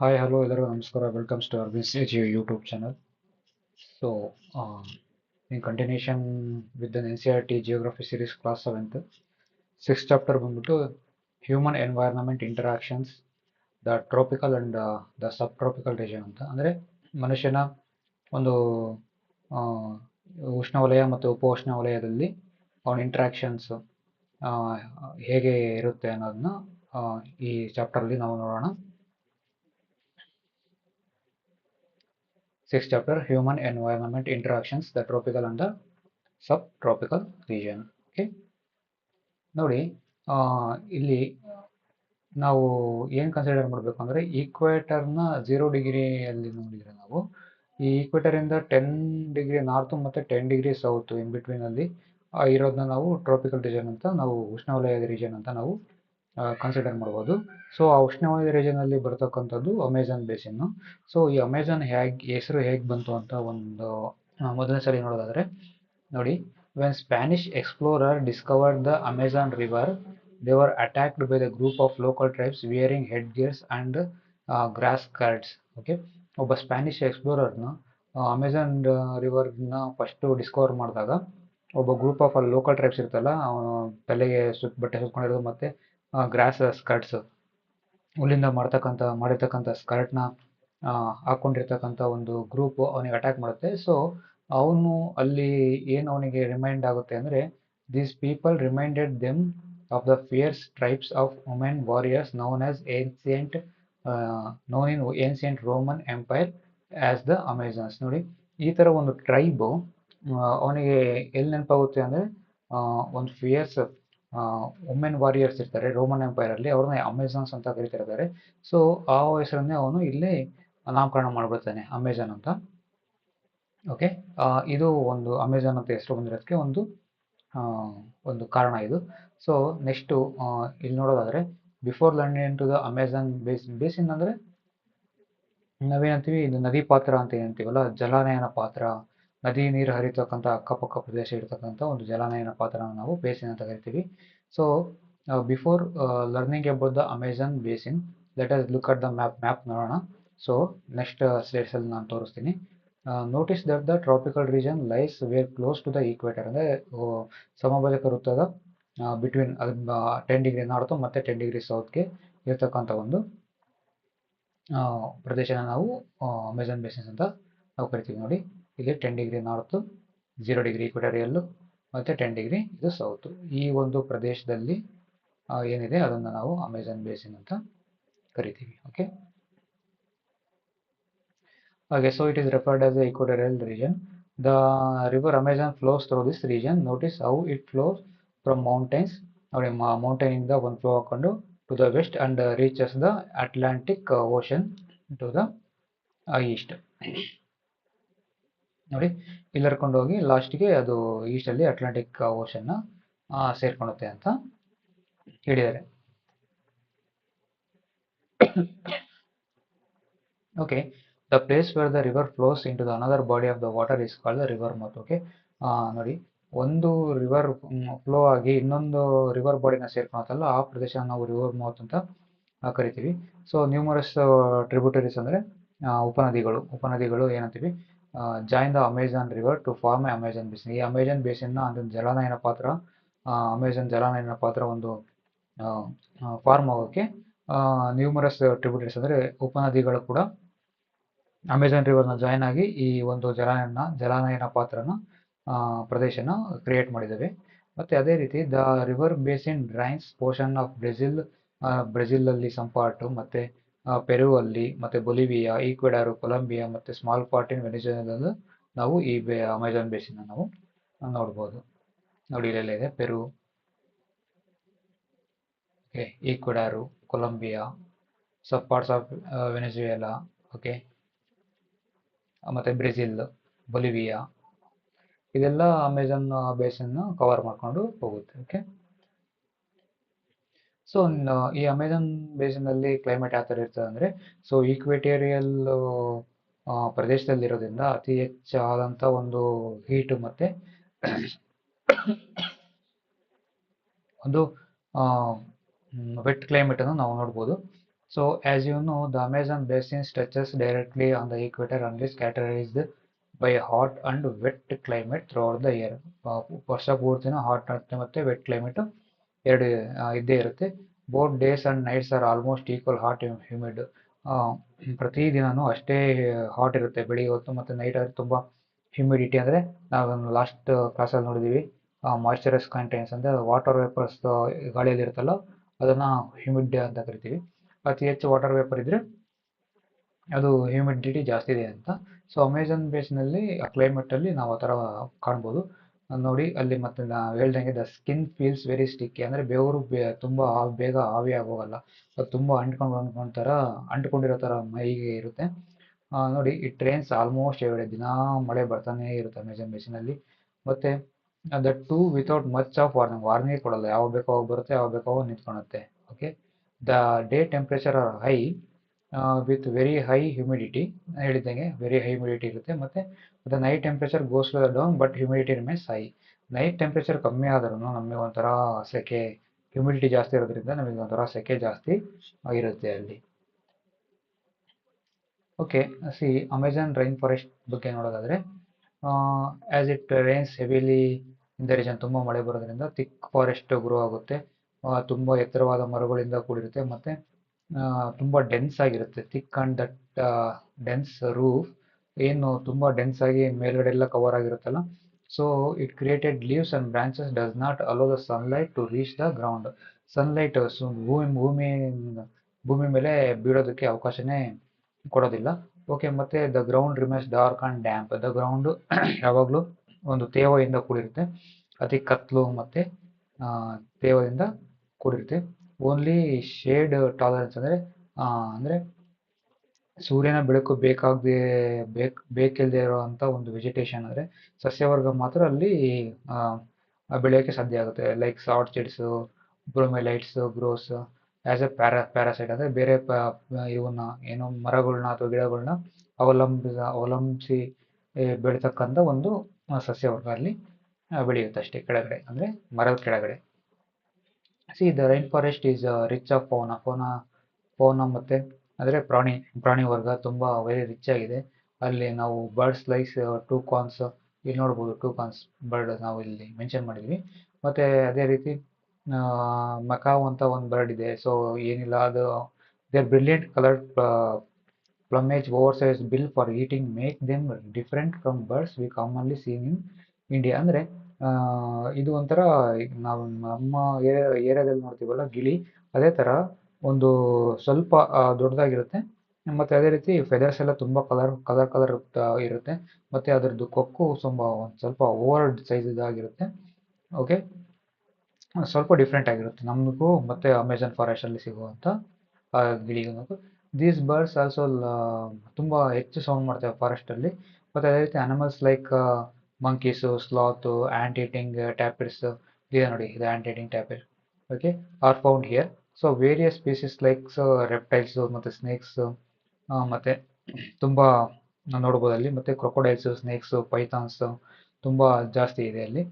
Hi, hello, everyone. Namaskar. Welcome to our Message YouTube channel. So, in continuation with the NCERT Geography series, class 7th, sixth chapter ಬಂದ್ಬಿಟ್ಟು Human Environment Interactions, the Tropical and the Subtropical region ಅಂತ. ಅಂದರೆ ಮನುಷ್ಯನ ಒಂದು ಆ, ಉಷ್ಣವಲಯ ಮತ್ತು ಉಪೋಷ್ಣವಲಯದಲ್ಲಿ ಅವನ interactions ಹೇಗೆ ಇರುತ್ತೆ ಅನ್ನೋದನ್ನ ಈ ಚಾಪ್ಟರ್ಲಿ ನಾವು ನೋಡೋಣ. Sixth chapter, Human Environment Interactions, the Tropical and the Subtropical region. Okay, ನೋಡಿ ಇಲ್ಲಿ ನಾವು ಏನು ಕನ್ಸಿಡರ್ ಮಾಡಬೇಕು ಅಂದರೆ ಈಕ್ವೇಟರ್ನ 0 ಡಿಗ್ರಿಯಲ್ಲಿ ನೋಡಿದರೆ ನಾವು ಈ ಈಕ್ವೇಟರಿಂದ 10 ಡಿಗ್ರಿ ನಾರ್ತ್ ಮತ್ತು 10 ಡಿಗ್ರಿ ಸೌತ್ ಇನ್ ಬಿಟ್ವೀನಲ್ಲಿ ಇರೋದನ್ನ ನಾವು ಟ್ರಾಪಿಕಲ್ ರೀಜನ್ ಅಂತ, ನಾವು ಉಷ್ಣವಲಯದ ರೀಜನ್ ಅಂತ ನಾವು ಕನ್ಸಿಡರ್ ಮಾಡ್ಬೋದು. ಸೊ ಆ ಉಷ್ಣವಲಯದ ರೀಜನಲ್ಲಿ ಬರ್ತಕ್ಕಂಥದ್ದು ಅಮೆಜಾನ್ ಬೇಸಿನ್ನು. ಸೊ ಈ ಅಮೆಜಾನ್ ಹೆಸರು ಹೇಗೆ ಬಂತು ಅಂತ ಒಂದು ಮೊದಲನೇ ಸಲ ನೋಡೋದಾದರೆ ನೋಡಿ, when Spanish explorer discovered the Amazon river, they were attacked by the group of local tribes wearing headgears and grass skirts. Okay, ಒಬ್ಬ ಸ್ಪ್ಯಾನಿಷ್ ಎಕ್ಸ್ಪ್ಲೋರರ್ನ ಅಮೆಜಾನ್ ರಿವರ್ನ ಫಸ್ಟು ಡಿಸ್ಕವರ್ ಮಾಡಿದಾಗ ಒಬ್ಬ ಗ್ರೂಪ್ ಆಫ್ ಲೋಕಲ್ ಟ್ರೈಬ್ಸ್ ಇರ್ತಲ್ಲ, ಅವನು ತಲೆಗೆ ಬಟ್ಟೆ ಸುತ್ಕೊಂಡಿರೋದು ಮತ್ತು ಗ್ರಾಸ್ ಸ್ಕರ್ಟ್ಸ್, ಹುಲ್ಲಿಂದ ಮಾಡಿರ್ತಕ್ಕಂಥ ಸ್ಕರ್ಟ್ನ ಹಾಕ್ಕೊಂಡಿರ್ತಕ್ಕಂಥ ಒಂದು ಗ್ರೂಪು ಅವನಿಗೆ ಅಟ್ಯಾಕ್ ಮಾಡುತ್ತೆ. ಸೊ ಅವನು ಅಲ್ಲಿ ಏನು ಅವನಿಗೆ ರಿಮೈಂಡ್ ಆಗುತ್ತೆ ಅಂದರೆ, these people reminded them of the fierce tribes of women warriors known in ancient Roman empire as the Amazons. ನೋಡಿ, ಈ ಥರ ಒಂದು ಟ್ರೈಬು ಅವನಿಗೆ ಎಲ್ಲಿ ನೆನಪಾಗುತ್ತೆ ಅಂದರೆ, ಒಂದು ಫಿಯರ್ಸ್ ವುಮೆನ್ ವಾರಿಯರ್ಸ್ ಇರ್ತಾರೆ ರೋಮನ್ ಎಂಪೈರಲ್ಲಿ, ಅವ್ರನ್ನ ಅಮೆಜಾನ್ಸ್ ಅಂತ ಕರಿತಿರ್ತಾರೆ. ಸೊ ಆ ಹೆಸರನ್ನೇ ಅವನು ಇಲ್ಲಿ ನಾಮಕರಣ ಮಾಡ್ಬಿಡ್ತಾನೆ ಅಮೆಜಾನ್ ಅಂತ. ಓಕೆ, ಇದು ಒಂದು ಅಮೆಜಾನ್ ಅಂತ ಹೆಸರು ಬಂದಿರೋದಕ್ಕೆ ಒಂದು ಕಾರಣ ಇದು. ಸೊ ನೆಕ್ಸ್ಟು ಇಲ್ಲಿ ನೋಡೋದಾದರೆ, before landing to the Amazon basin ಅಂದರೆ ನಾವೇನಂತೀವಿ, ಇದು ನದಿ ಪಾತ್ರ ಅಂತ ಏನಂತೀವಲ್ಲ, ಜಲಾನಯನ ಪಾತ್ರ, ನದಿ ನೀರು ಹರಿತಕ್ಕಂಥ ಅಕ್ಕಪಕ್ಕ ಪ್ರದೇಶ ಇರತಕ್ಕಂಥ ಒಂದು ಜಲಾನಯನ ಪಾತ್ರನ ನಾವು ಬೇಸಿನ್ ಅಂತ ಕರಿತೀವಿ. So before learning about the Amazon basin, let us look at the map ನೋಡೋಣ. ಸೊ ನೆಕ್ಸ್ಟ್ ಸ್ಲೈಡ್ಸಲ್ಲಿ ನಾನು ತೋರಿಸ್ತೀನಿ. Notice that the tropical region lies where close to the equator, ಅಂದರೆ ಸಮಭಾಜಕ ವೃತ್ತದ ಬಿಟ್ವೀನ್ 10 ಡಿಗ್ರಿ ನಾರ್ತು ಮತ್ತು 10 ಡಿಗ್ರಿ ಸೌತ್ಗೆ ಇರತಕ್ಕಂಥ ಒಂದು ಪ್ರದೇಶನ ನಾವು ಅಮೆಜಾನ್ ಬೇಸಿನ್ ಅಂತ ನಾವು ಕರಿತೀವಿ. ನೋಡಿ, ಇಲ್ಲಿ 10 ಡಿಗ್ರಿ ನಾರ್ತು, 0 ಡಿಗ್ರಿ ಈಕ್ವೆಟೋರಿಯಲ್ಲು ಮತ್ತು 10 ಡಿಗ್ರಿ ಇದು ಸೌತು. ಈ ಒಂದು ಪ್ರದೇಶದಲ್ಲಿ ಏನಿದೆ ಅದನ್ನು ನಾವು ಅಮೆಜಾನ್ ಬೇಸಿನ್ ಅಂತ ಕರಿತೀವಿ. Okay, okay, so it is referred as the equatorial region. The river Amazon flows through this region. Notice how it flows from mountains. ನೋಡಿ, ಮೌಂಟೈನಿಂದ ಒಂದು ಫ್ಲೋ ಹಾಕೊಂಡು to the west and reaches the Atlantic ocean to the east. ನೋಡಿ, ಇಲ್ಲಿ ಹರ್ಕೊಂಡು ಹೋಗಿ ಲಾಸ್ಟ್ಗೆ ಅದು ಈಸ್ಟಲ್ಲಿ Atlantic ಓಷನ್ನ ಸೇರ್ಕೊಳ್ಳುತ್ತೆ ಅಂತ ಹೇಳಿದ್ದಾರೆ. Okay, the place where the river flows into the another body of the water is called the river mouth. Okay, ನೋಡಿ, ಒಂದು ರಿವರ್ ಫ್ಲೋ ಆಗಿ ಇನ್ನೊಂದು ರಿವರ್ ಬಾಡಿನ ಸೇರ್ಕೊಳತ್ತಲ್ಲ, ಆ ಪ್ರದೇಶ ನಾವು ರಿವರ್ ಮೌತ್ ಅಂತ ಕರಿತೀವಿ. ಸೊ ನ್ಯೂಮರಸ್ ಟ್ರಿಬ್ಯೂಟರೀಸ್ ಅಂದರೆ ಉಪನದಿಗಳು ಏನಂತೀವಿ, join the Amazon river to form Amazon basin. ಈ ಅಮೆಜಾನ್ ಬೇಸಿನ್ನ ಅಂದರೆ ಜಲಾನಯನ ಪಾತ್ರ, ಅಮೆಜಾನ್ ಜಲಾನಯನ ಪಾತ್ರ ಒಂದು ಫಾರ್ಮ್ ಆಗೋಕ್ಕೆ ನ್ಯೂಮರಸ್ ಟ್ರಿಬ್ಯೂಟರೀಸ್ ಅಂದರೆ ಉಪನದಿಗಳು ಕೂಡ ಅಮೆಜಾನ್ ರಿವರ್ನ ಜಾಯಿನ್ ಆಗಿ ಈ ಒಂದು ಜಲಾನಯನ ಪಾತ್ರನ ಪ್ರದೇಶನ ಕ್ರಿಯೇಟ್ ಮಾಡಿದ್ದಾವೆ. ಮತ್ತು ಅದೇ ರೀತಿ the river basin drains portion of ಬ್ರೆಜಿಲಲ್ಲಿ ಸಮ್ ಪಾರ್ಟು, ಮತ್ತು ಪೆರು ಅಲ್ಲಿ, ಮತ್ತು ಬೊಲಿವಿಯಾ, ಈಕ್ವೆಡಾರು, ಕೊಲಂಬಿಯಾ ಮತ್ತು ಸ್ಮಾಲ್ ಪಾರ್ಟ್ ಇನ್ ವೆನಿಜುವೆಲಾದಲ್ಲೂ ನಾವು ಈ ಅಮೆಜಾನ್ ಬೇಸಿನ್ನ ನಾವು ನೋಡ್ಬೋದು. ನೋಡಿ, ಇಲ್ಲೆಲ್ಲ ಇದೆ Peru, okay, Ecuador, Colombia, sub parts of Venezuela, okay, ಮತ್ತು ಬ್ರೆಜಿಲ್, ಬೊಲಿವಿಯಾ, ಇದೆಲ್ಲ ಅಮೆಜಾನ್ ಬೇಸಿನ್ನ ಕವರ್ ಮಾಡ್ಕೊಂಡು ಹೋಗುತ್ತೆ. ಓಕೆ, ಸೊ ಈ ಅಮೆಜಾನ್ ಬೇಸಿನಲ್ಲಿ ಕ್ಲೈಮೇಟ್ ಯಾವ ಥರ ಇರ್ತದೆ ಅಂದರೆ, ಸೊ ಈಕ್ವೇಟೋರಿಯಲ್ ಪ್ರದೇಶದಲ್ಲಿರೋದ್ರಿಂದ ಅತಿ ಹೆಚ್ಚಾದಂಥ ಒಂದು ಹೀಟು ಮತ್ತು ಒಂದು ವೆಟ್ ಕ್ಲೈಮೇಟನ್ನು ನಾವು ನೋಡ್ಬೋದು. So as you know, the Amazon basin stretches directly on the equator and is characterized by a hot and wet climate throughout the year. ವರ್ಷ ಪೂರ್ತಿನ ಹಾಟ್ ಮತ್ತೆ ವೆಟ್ ಕ್ಲೈಮೇಟ್ ಎರಡು ಇದ್ದೇ ಇರುತ್ತೆ. Both days and nights are almost equal hot humid. ಪ್ರತಿ ದಿನನೂ ಅಷ್ಟೇ hot ಇರುತ್ತೆ ಬೆಳಿಗ್ಗೆ ಹೊತ್ತು, ಮತ್ತು ನೈಟ್ ಆದ್ರೆ ತುಂಬ ಹ್ಯೂಮಿಡಿಟಿ, ಅಂದರೆ ನಾವು ಲಾಸ್ಟ್ ಕ್ಲಾಸಲ್ಲಿ ನೋಡಿದ್ದೀವಿ ಮಾಯ್ಚರಸ್ ಕಂಟೆಂಟ್ಸ್ ಅಂದರೆ ವಾಟರ್ ವೇಪರ್ಸ್ ಗಾಳಿಯಲ್ಲಿ ಇರುತ್ತಲ್ಲ ಅದನ್ನು ಹ್ಯೂಮಿಡ್ ಅಂತ ಕರಿತೀವಿ. ಅತಿ ಹೆಚ್ಚು ವಾಟರ್ ವೇಪರ್ ಇದ್ದರೆ ಅದು ಹ್ಯೂಮಿಡಿಟಿ ಜಾಸ್ತಿ ಇದೆ ಅಂತ. ಸೊ ಅಮೆಝಾನ್ ಬೇಸ್ನಲ್ಲಿ ಆ ಕ್ಲೈಮೇಟಲ್ಲಿ ನಾವು ಆ ಥರ ಕಾಣ್ಬೋದು. ನೋಡಿ ಅಲ್ಲಿ ಮತ್ತೆ ನಾವು ಹೇಳ್ದಂಗೆ the skin feels very sticky, ಅಂದರೆ ಬೆವರು ತುಂಬ ಬೇಗ ಆವಿ ಆಗೋಗಲ್ಲ, ಅದು ತುಂಬ ಅಂಟ್ಕೊಂಡಿರೋ ಥರ ಮೈಗೆ ಇರುತ್ತೆ. ನೋಡಿ ಇಟ್ ರೈನ್ಸ್ ಆಲ್ಮೋಸ್ಟ್ ಎವ್ರಿ ದಿನ ಮಳೆ ಬರ್ತಾನೆ ಇರುತ್ತೆ ಅಮೆಝಾನ್ ಬೇಸಿನಲ್ಲಿ. ಮತ್ತು that to without much of warning ಕೊಡಲ್ಲ, ಯಾವಾಗ ಬೇಕೋ ಅವಾಗ ಬರುತ್ತೆ, ಯಾವಾಗ ಬೇಕೋ ಅವಾಗ ನಿಂತ್ಕೊಳುತ್ತೆ. Okay, the day temperature are high with very high humidity, ಹೇಳಿದಂಗೆ ವೆರಿ ಹೈ ಹ್ಯೂಮಿಡಿಟಿ ಇರುತ್ತೆ. ಮತ್ತು the night temperature goes down but humidity remains high. Night temperature ಕಮ್ಮಿ ಆದ್ರೂ ನಮಗೆ ಒಂಥರ ಸೆಕೆ, ಹ್ಯೂಮಿಡಿಟಿ ಜಾಸ್ತಿ ಇರೋದ್ರಿಂದ ನಮಗೆ ಒಂಥರ ಸೆಕೆ ಜಾಸ್ತಿ ಇರುತ್ತೆ ಅಲ್ಲಿ. Okay, C Amazon rain forest ಬಗ್ಗೆ ನೋಡೋದಾದರೆ, as it rains heavily in the region, ತುಂಬ ಮಳೆ ಬರೋದ್ರಿಂದ ಥಿಕ್ ಫಾರೆಸ್ಟ್ ಗ್ರೋ ಆಗುತ್ತೆ, ತುಂಬ ಎತ್ತರವಾದ ಮರಗಳಿಂದ ಕೂಡಿರುತ್ತೆ, ಮತ್ತು ತುಂಬ ಡೆನ್ಸ್ ಆಗಿರುತ್ತೆ. Thick and that dense roof, ಏನು ತುಂಬ ಡೆನ್ಸ್ ಆಗಿ ಮೇಲ್ಗಡೆ ಎಲ್ಲ ಕವರ್ ಆಗಿರುತ್ತಲ್ಲ, so it created leaves and branches does not allow the sunlight to reach the ground. Sunlight ಭೂಮಿ ಮೇಲೆ ಬೀಳೋದಕ್ಕೆ ಅವಕಾಶನೇ ಕೊಡೋದಿಲ್ಲ. ಓಕೆ, ಮತ್ತು the ground remains dark and damp, the ground ಯಾವಾಗಲೂ ಒಂದು ತೇವದಿಂದ ಕೂಡಿರುತ್ತೆ, ಅತಿ ಕತ್ಲು ಮತ್ತು ತೇವದಿಂದ ಕೂಡಿರುತ್ತೆ. ಓನ್ಲಿ ಶೇಡ್ ಟಾಲರೆನ್ಸ್, ಅಂದರೆ ಸೂರ್ಯನ ಬೆಳಕು ಬೇಕಿಲ್ಲದೆ ಇರೋವಂಥ ಒಂದು ವೆಜಿಟೇಷನ್, ಅಂದರೆ ಸಸ್ಯವರ್ಗ ಮಾತ್ರ ಅಲ್ಲಿ ಬೆಳೆಯೋಕ್ಕೆ ಸಾಧ್ಯ ಆಗುತ್ತೆ. Like orchids, bromeliads grows as a parasite, ಅಂದರೆ ಬೇರೆ ಇವನ್ನ ಏನು ಮರಗಳನ್ನ ಅಥವಾ ಗಿಡಗಳನ್ನ ಅವಲಂಬಿಸಿ ಬೆಳೀತಕ್ಕಂಥ ಒಂದು ಸಸ್ಯವರ್ಗ ಅಲ್ಲಿ ಬೆಳೆಯುತ್ತೆ ಅಷ್ಟೇ ಕೆಳಗಡೆ, ಅಂದರೆ ಮರದ ಕೆಳಗಡೆ. C the rain forest is rich of fauna ಮತ್ತು ಅಂದರೆ ಪ್ರಾಣಿ ವರ್ಗ ತುಂಬ ವೆರಿ ರಿಚ್ ಆಗಿದೆ. ಅಲ್ಲಿ ನಾವು ಬರ್ಡ್ಸ್ ಲೈಕ್ಸ್ ಟೂಕಾನ್ಸ್, ಇಲ್ಲಿ ನೋಡ್ಬೋದು ಟೂಕಾನ್ಸ್ ಬರ್ಡ್ ನಾವು ಇಲ್ಲಿ ಮೆನ್ಷನ್ ಮಾಡಿದ್ವಿ. ಮತ್ತು ಅದೇ ರೀತಿ ಮಕಾವ್ ಅಂತ ಒಂದು ಬರ್ಡ್ ಇದೆ. ಸೊ ಏನಿಲ್ಲ, ಅದು their brilliant coloured plumage oversize bill for eating make them different from birds we commonly seen in India. ಅಂದರೆ ಇದು ಒಂಥರ ನಾವು ನಮ್ಮ ಏರಿಯಾದಲ್ಲಿ ನೋಡ್ತೀವಲ್ಲ ಗಿಳಿ, ಅದೇ ಥರ ಒಂದು ಸ್ವಲ್ಪ ದೊಡ್ಡದಾಗಿರುತ್ತೆ, ಮತ್ತು ಅದೇ ರೀತಿ ಫೆದರ್ಸ್ ಎಲ್ಲ ತುಂಬ ಕಲರ್ ಇರುತ್ತೆ, ಮತ್ತು ಅದರದ್ದು ಕೊಕ್ಕು ಒಂದು ಸ್ವಲ್ಪ ಓವರ್ ಸೈಜ್ ಇದಾಗಿರುತ್ತೆ. ಓಕೆ, ಸ್ವಲ್ಪ ಡಿಫ್ರೆಂಟ್ ಆಗಿರುತ್ತೆ ನಮಗೂ ಮತ್ತು ಅಮೆಝಾನ್ ಫಾರೆಸ್ಟಲ್ಲಿ ಸಿಗುವಂಥ ಗಿಳಿಗೂ. ದೀಸ್ ಬರ್ಡ್ಸ್ ಆಲ್ಸೋ ತುಂಬ ಹೆಚ್ಚು ಸೌಂಡ್ ಮಾಡ್ತವೆ ಫಾರೆಸ್ಟಲ್ಲಿ. ಮತ್ತು ಅದೇ ರೀತಿ animals like monkeys, sloths, ant eating tapirs, ಇದೆ ನೋಡಿ, ಇದು ant eating tapir, okay, are found here. So various species likes reptiles ಮತ್ತು ಸ್ನೇಕ್ಸು ಮತ್ತು ತುಂಬ ನೋಡ್ಬೋದು ಅಲ್ಲಿ. ಮತ್ತು ಕ್ರೊಕೊಡೈಲ್ಸು, ಸ್ನೇಕ್ಸು, ಪೈಥಾನ್ಸು ತುಂಬ ಜಾಸ್ತಿ ಇದೆ ಅಲ್ಲಿ.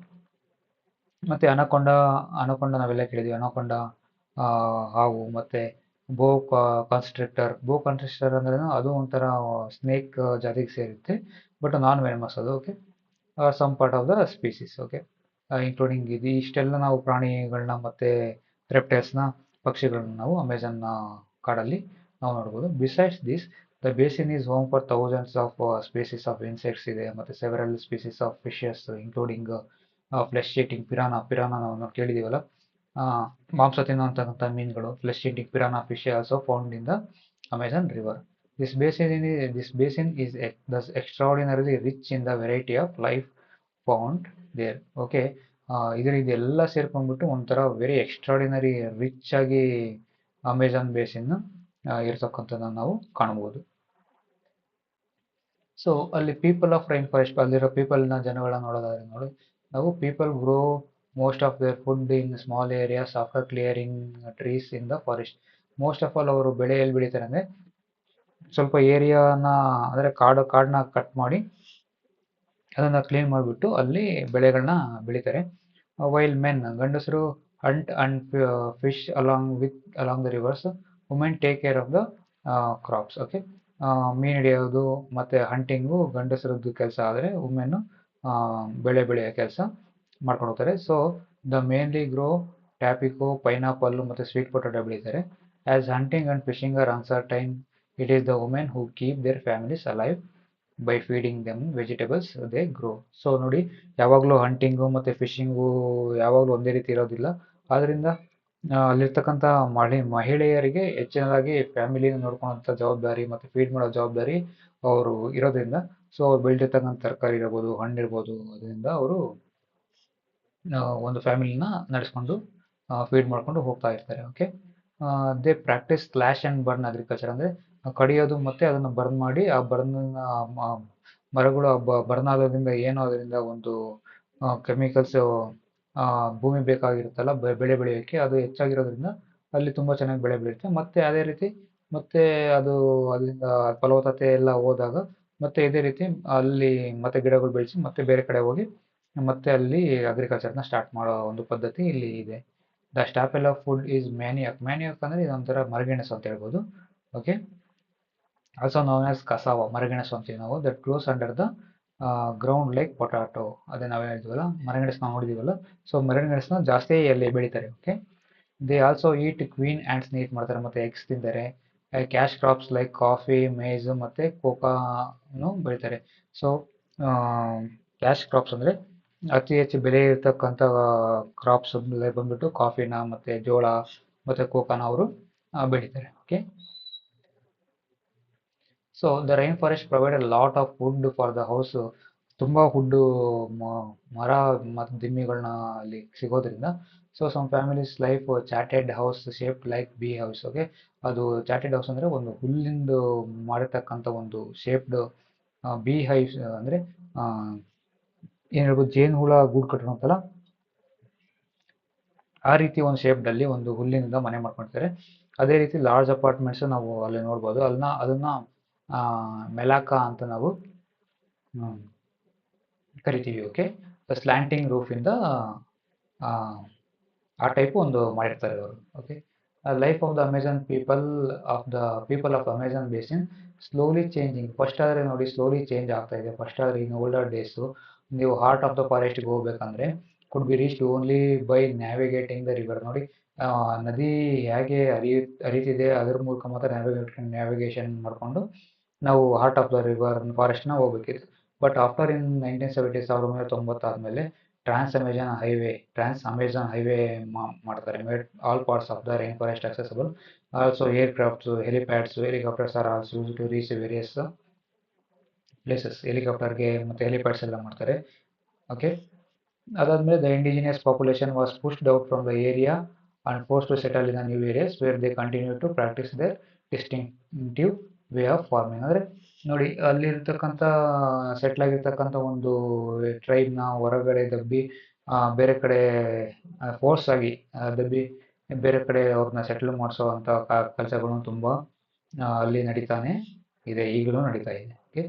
ಮತ್ತು ಅನಕೊಂಡ ನಾವೆಲ್ಲ ಕೇಳಿದ್ವಿ, ಅನಕೊಂಡ ಹಾವು, ಮತ್ತು ಬೋ ಕಾನ್ಸ್ಟ್ರಿಕ್ಟರ್ ಅಂದ್ರೆ ಅದು ಒಂಥರ ಸ್ನೇಕ್ ಜಾತಿಗೆ ಸೇರುತ್ತೆ, ಬಟ್ ನಾನ್ ವೆನಮಸ್ ಅದು. Okay, some part of the species. Okay, including ಇಷ್ಟೆಲ್ಲ ನಾವು ಪ್ರಾಣಿಗಳನ್ನ ಮತ್ತು ರೆಪ್ಟೈಲ್ಸ್ನ, ಪಕ್ಷಿಗಳನ್ನ ನಾವು ಅಮೆಝಾನ್ ಕಾಡಲ್ಲಿ ನಾವು ನೋಡ್ಬೋದು. Besides this, the basin is home for thousands of species of insects ಇದೆ, ಮತ್ತು several species of fishes including flesh eating piranha ನಾವು ಕೇಳಿದ್ದೀವಲ್ಲ, ಮಾಂಸ ತಿನ್ನುವಂಥ ಮೀನುಗಳು, flesh eating piranha fish also found in the Amazon river. This basin is thus extraordinarily rich in the variety of life found there. Okay, ಇದೆಲ್ಲ ಸೇರ್ಕೊಂಡ್ಬಿಟ್ಟು ಒಂಥರ very extraordinary rich ಆಗಿ Amazon basin ಇರ್ತಕ್ಕಂಥದ್ದನ್ನು ನಾವು ಕಾಣ್ಬೋದು. ಸೊ ಅಲ್ಲಿ ಪೀಪಲ್ ಆಫ್ ರೈನ್ ಫಾರೆಸ್ಟ್, ಅಲ್ಲಿರೋ ಜನಗಳನ್ನ ನೋಡೋದಾದ್ರೆ ನಾವು people grow most of their food in small areas after clearing trees in the forest. Most of all ಅವರು ಬೆಳೆ ಎಲ್ಲಿ ಬೆಳೀತಾರೆ ಅಂದರೆ ಸ್ವಲ್ಪ ಏರಿಯಾನ, ಅಂದರೆ ಕಾಡನ್ನ ಕಟ್ ಮಾಡಿ ಅದನ್ನು ಕ್ಲೀನ್ ಮಾಡಿಬಿಟ್ಟು ಅಲ್ಲಿ ಬೆಳೆಗಳನ್ನ ಬೆಳೀತಾರೆ. ವೈಲ್ ಮೆನ್, ಗಂಡಸರು hunt and fish along the rivers, women take care of the crops. Okay, ಮೀನು ಹಿಡಿಯೋದು ಮತ್ತು ಹಂಟಿಂಗು ಗಂಡಸರದ್ದು ಕೆಲಸ ಆದರೆ ವುಮೆನ್ನು ಬೆಳೆ ಬೆಳೆಯೋ ಕೆಲಸ ಮಾಡ್ಕೊಂಡು ಹೋಗ್ತಾರೆ. So the mainly grow tapioca, pineapple ಮತ್ತು ಸ್ವೀಟ್ ಪೊಟೊಟೊ ಬೆಳೀತಾರೆ. As hunting and fishing are uncertain, it is the women who keep their families alive by feeding them vegetables they grow. So ನೋಡಿ, ಯಾವಾಗಲೂ hunting ಮತ್ತು fishing ಯಾವಾಗಲೂ ಒಂದೇ ರೀತಿ ಇರೋದಿಲ್ಲ. ಆದ್ದರಿಂದ ಅಲ್ಲಿರ್ತಕ್ಕಂಥ ಮಹಿಳೆಯರಿಗೆ ಹೆಚ್ಚಿನದಾಗಿ ಫ್ಯಾಮಿಲಿನ ನೋಡ್ಕೊಳ್ಳೋಂಥ ಜವಾಬ್ದಾರಿ ಮತ್ತು ಫೀಡ್ ಮಾಡೋ ಜವಾಬ್ದಾರಿ ಅವರು ಇರೋದ್ರಿಂದ, ಸೊ ಅವ್ರು ಬೆಳೆದಿರ್ತಕ್ಕಂಥ ತರಕಾರಿ ಇರ್ಬೋದು, ಹಣ್ಣು ಇರ್ಬೋದು, ಅದರಿಂದ ಅವರು ಒಂದು ಫ್ಯಾಮಿಲಿನ ನಡೆಸ್ಕೊಂಡು ಫೀಡ್ ಮಾಡ್ಕೊಂಡು ಹೋಗ್ತಾ ಇರ್ತಾರೆ. Okay, they practice slash and burn agriculture, ಅಂದರೆ ಕಡಿಯೋದು ಮತ್ತು ಅದನ್ನು ಬರ್ನ್ ಮಾಡಿ ಆ ಬರ್ನನ್ನು ಮರಗಳು ಬರ್ನ್ ಆಗೋದ್ರಿಂದ ಏನು ಅದರಿಂದ ಒಂದು ಕೆಮಿಕಲ್ಸ್ ಭೂಮಿ ಬೇಕಾಗಿರುತ್ತಲ್ಲ ಬೆಳೆ ಬೆಳೆಯೋಕ್ಕೆ, ಅದು ಹೆಚ್ಚಾಗಿರೋದ್ರಿಂದ ಅಲ್ಲಿ ತುಂಬ ಚೆನ್ನಾಗಿ ಬೆಳೆ ಬೆಳೆಯುತ್ತೆ. ಮತ್ತು ಅದೇ ರೀತಿ ಮತ್ತೆ ಅದು ಅಲ್ಲಿಂದ ಫಲವತ್ತತೆ ಎಲ್ಲ ಹೋದಾಗ ಮತ್ತೆ ಇದೇ ರೀತಿ ಅಲ್ಲಿ ಮತ್ತೆ ಗಿಡಗಳು ಬೆಳೆಸಿ ಮತ್ತೆ ಬೇರೆ ಕಡೆ ಹೋಗಿ ಮತ್ತೆ ಅಲ್ಲಿ ಅಗ್ರಿಕಲ್ಚರ್ನ ಸ್ಟಾರ್ಟ್ ಮಾಡೋ ಒಂದು ಪದ್ಧತಿ ಇಲ್ಲಿ ಇದೆ. The staple of food is manioc. Manioc ಅಂದರೆ ಇದೊಂಥರ ಮರಗೆಣಸು ಅಂತ ಹೇಳ್ಬೋದು. Okay, also known as cassava, ಮರಗೆಣಸು ಅಂತೀವಿ ನಾವು. That grows under the ground like potato. ಅದೇ ನಾವು ಹೇಳ್ತೀವಲ್ಲ ಮರಗೆಣಸು ನಾವು ನೋಡಿದೀವಲ್ಲ, ಸೊ ಮರಗೆಣಸನ್ನ ಜಾಸ್ತಿ ಅಲ್ಲಿ ಬೆಳೀತಾರೆ. Okay, they also eat queen ಆ್ಯಂಡ್ಸ್ನ ಈಟ್ ಮಾಡ್ತಾರೆ, ಮತ್ತು ಎಗ್ಸ್ ತಿಂತಾರೆ. Cash crops like coffee, maize ಮತ್ತು ಕೋಕಾನು ಬೆಳೀತಾರೆ. ಸೊ ಕ್ಯಾಶ್ ಕ್ರಾಪ್ಸ್ ಅಂದರೆ ಅತಿ ಹೆಚ್ಚು ಬೆಲೆ ಇರತಕ್ಕಂಥ ಕ್ರಾಪ್ಸ್ ಬಂದ್ಬಿಟ್ಟು ಕಾಫಿನ ಮತ್ತು ಜೋಳ ಮತ್ತು ಕೋಕಾನ ಅವರು ಬೆಳೀತಾರೆ. Okay, so the rain forest provide a lot of wood for the house. ತುಂಬ ಹುಡ್ಡು ಮರ ಮತ್ತು ದಿಮ್ಮಿಗಳನ್ನ ಅಲ್ಲಿ ಸಿಗೋದ್ರಿಂದ, so some families life thatched house shaped like bee house. Okay, ಅದು ಚಾಟೆಡ್ ಹೌಸ್ ಅಂದರೆ ಒಂದು ಹುಲ್ಲಿಂದು ಮಾಡಿರ್ತಕ್ಕಂಥ ಒಂದು ಶೇಪ್ಡ್ ಬಿ ಹೈವ್ಸ್, ಅಂದರೆ ಏನು ಹೇಳ್ಬೋದು, ಜೇನು ಹುಳ ಗೂಡು ಕಟ್ಕೊಂತಲ್ಲ ಆ ರೀತಿ ಒಂದು ಶೇಪ್ಡಲ್ಲಿ ಒಂದು ಹುಲ್ಲಿನಿಂದ ಮನೆ ಮಾಡ್ಕೊಳ್ತಾರೆ. ಅದೇ ರೀತಿ ಲಾರ್ಜ್ ಅಪಾರ್ಟ್ಮೆಂಟ್ಸ್ ನಾವು ಅಲ್ಲಿ ನೋಡ್ಬೋದು. ಅದನ್ನು ಮೆಲಾಕಾ ಅಂತ ನಾವು ಕರಿತೀವಿ. ಓಕೆ, ಸ್ಲ್ಯಾಂಟಿಂಗ್ ರೂಫಿಂದ ಆ ಟೈಪ್ ಒಂದು ಮಾಡಿರ್ತಾರೆ ಅವರು. Okay, life of the Amazon people of Amazon basin slowly changing. First ಆದರೆ ನೋಡಿ ಸ್ಲೋಲಿ ಚೇಂಜ್ ಆಗ್ತಾ ಇದೆ. ಫಸ್ಟ್ ಆದರೆ ಇನ್ ಓಲ್ಡರ್ ಡೇಸು ನೀವು ಹಾರ್ಟ್ ಆಫ್ ದ ಫಾರೆಸ್ಟ್ಗೆ ಹೋಗ್ಬೇಕಂದ್ರೆ could be reached only by ನ್ಯಾವಿಗೇಟಿಂಗ್ the river. ನೋಡಿ, ನದಿ ಹೇಗೆ ಹರಿತಿದೆ ಅದರ ಮೂಲಕ ಮಾತ್ರ ನ್ಯಾವಿಗೇಷನ್ ಮಾಡಿಕೊಂಡು ನಾವು ಹಾರ್ಟ್ ಆಫ್ ದ ರಿವರ್ ಫಾರೆಸ್ಟ್ನ ಹೋಗ್ಬೇಕಿತ್ತು. ಬಟ್ ಆಫ್ಟರ್ ಇನ್ 1970, 1990 ಆದಮೇಲೆ ಟ್ರಾನ್ಸ್ ಅಮೆಜಾನ್ ಹೈವೇ ಮಾಡ್ತಾರೆ. Made all parts of the rain forest accessible. Also aircrafts, helipads, helicopters are also used to reach various places. ಹೆಲಿಕಾಪ್ಟರ್ಗೆ ಮತ್ತು ಹೆಲಿಪ್ಯಾಡ್ಸ್ ಎಲ್ಲ ಮಾಡ್ತಾರೆ. ಓಕೆ, ಅದಾದಮೇಲೆ the indigenous population was pushed out from the area and force to settle in the new areas where they continue to practice their distinctive way of farming. ಅಂದರೆ ನೋಡಿ, ಅಲ್ಲಿರ್ತಕ್ಕಂಥ settle ಆಗಿರ್ತಕ್ಕಂಥ ಒಂದು ಟ್ರೈಬ್ನ ಹೊರಗಡೆ ದಬ್ಬಿ ಬೇರೆ ಕಡೆ ಫೋರ್ಸ್ ಆಗಿ ದಬ್ಬಿ ಬೇರೆ ಕಡೆ ಅವ್ರನ್ನ ಸೆಟ್ಲ್ ಮಾಡಿಸೋ ಅಂಥ ಕೆಲಸಗಳು ತುಂಬ ಅಲ್ಲಿ ನಡೀತಾನೆ ಇದೆ, ಈಗಲೂ ನಡೀತಾ ಇದೆ. Okay,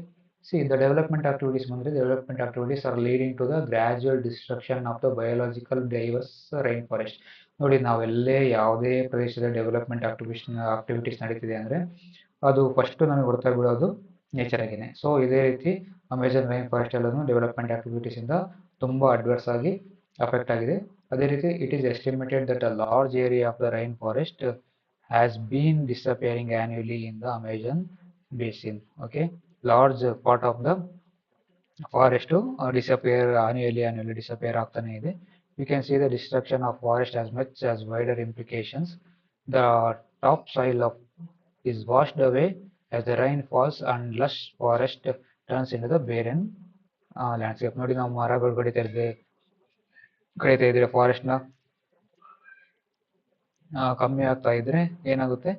see the development activities ಬಂದರೆ development activities are leading to the gradual destruction of the biological diverse rain forest. ನೋಡಿ, ನಾವೆಲ್ಲೇ ಯಾವುದೇ ಪ್ರದೇಶದ ಡೆವಲಪ್ಮೆಂಟ್ ಆಕ್ಟಿವಿಟೀಸ್ ನಡೀತಿದೆ ಅಂದರೆ ಅದು ಫಸ್ಟು ನಮಗೆ ಹೊಡ್ತಾ ಬೀಳೋದು ನೇಚರ್ ಆಗೇನೆ. ಸೊ ಇದೇ ರೀತಿ ಅಮೆಜಾನ್ ರೈನ್ ಫಾರೆಸ್ಟ್ ಎಲ್ಲೂ ಡೆವಲಪ್ಮೆಂಟ್ ಆಕ್ಟಿವಿಟೀಸಿಂದ ತುಂಬ ಅಡ್ವರ್ಸ್ ಆಗಿ ಅಫೆಕ್ಟ್ ಆಗಿದೆ. ಅದೇ ರೀತಿ it is estimated that a large area of the rain forest has been disappearing annually in the Amazon basin. Okay, large part of the forest annually disappear ಆಗ್ತಾನೆ ಇದೆ. You can see the destruction of forest as much as wider implications. The top soil is washed away as the rain falls and lush forest turns into the barren landscape. ನೋಡಿ, ನಾವು ಮರಗಳು ಕಡಿತಾ ಇದ್ರೆ ಫಾರೆಸ್ಟ್ನ ಕಮ್ಮಿ ಆಗ್ತಾ ಇದ್ರೆ ಏನಾಗುತ್ತೆ